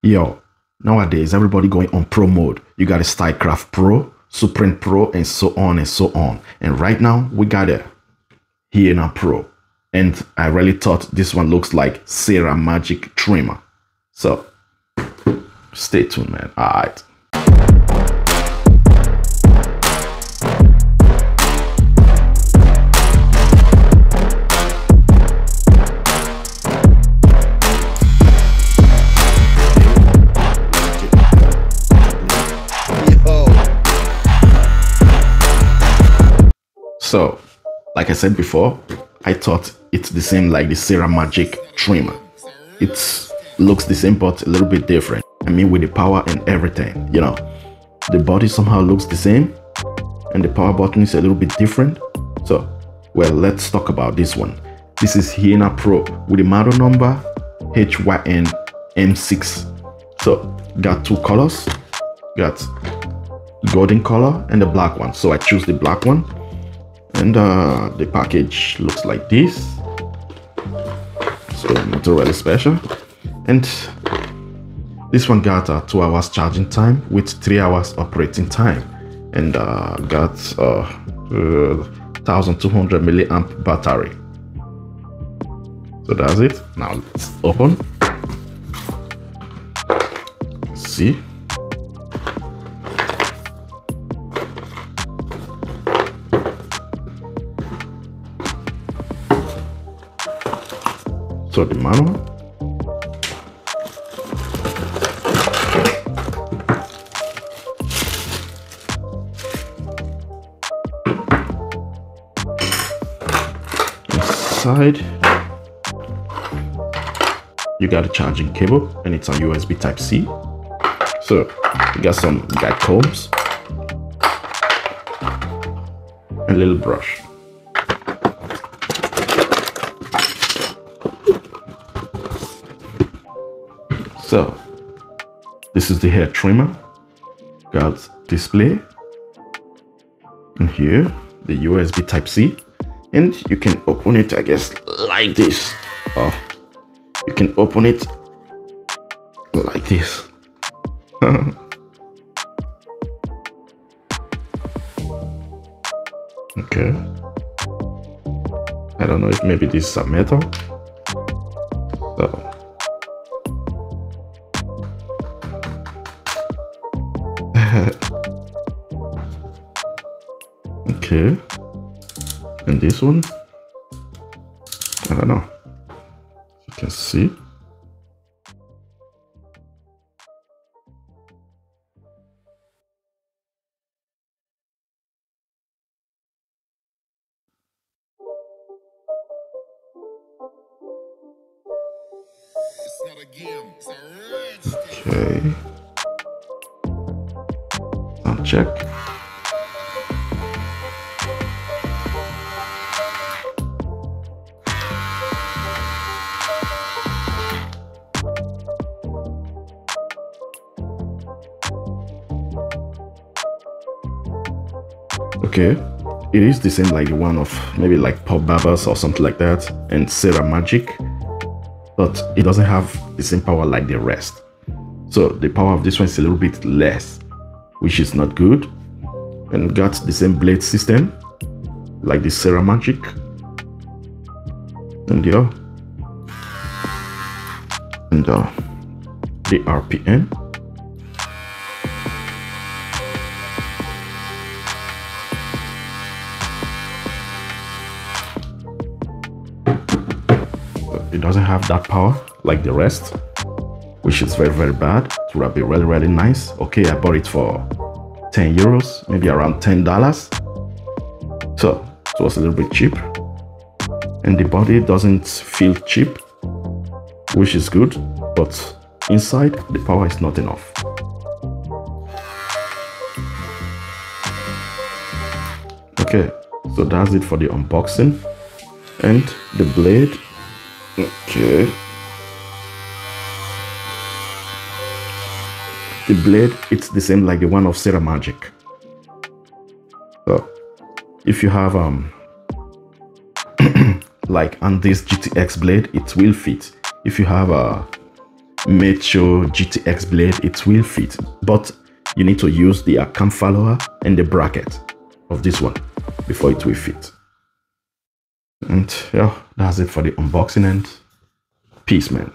Yo, nowadays everybody going on pro mode. You got a StyleCraft Pro, Supreme Pro, and so on and so on. And right now we got a Hiena Pro. And I really thought this one looks like Sarah Magic Trimmer. So stay tuned, man. Alright. So, like I said before, I thought it's the same like the Sarah Magic Trimmer. It looks the same but a little bit different. I mean, with the power and everything, you know. The body somehow looks the same and the power button is a little bit different. So, well, let's talk about this one. This is Hiena Pro with the model number HYN M6. So, got two colors. Got golden color and the black one. So I choose the black one. And the package looks like this, so not really special. And this one got 2 hours charging time with 3 hours operating time, and got 1200 milliamp battery. So that's it. Now let's open. Let's see. So the manual, inside you got a charging cable and it's on USB Type-C. So you got some guide combs, a little brush. So this is the hair trimmer. Got display, and here the USB Type-C, and you can open it, I guess, like this, or you can open it like this. Okay, I don't know if maybe this is a metal. So okay, and this one, I don't know, you can see. Okay, I'll check. Okay, it is the same like the one of maybe like Pop Barbers or something like that and Sarah Magic, but it doesn't have the same power like the rest. So the power of this one is a little bit less, which is not good. And got the same blade system like the Sarah Magic. And yeah, and the RPM. It doesn't have that power like the rest, which is very bad. It would have been really nice. Okay, I bought it for 10 euros, maybe around $10. So it was a little bit cheap, and the body doesn't feel cheap, which is good, but inside the power is not enough. Okay, so that's it for the unboxing and the blade. Okay, the blade, it's the same like the one of Sarah Magic. So if you have like on this GTX blade, it will fit. If you have Make sure GTX blade, it will fit, but you need to use the cam follower and the bracket of this one before it will fit. And yeah, that's it for the unboxing, and peace, man.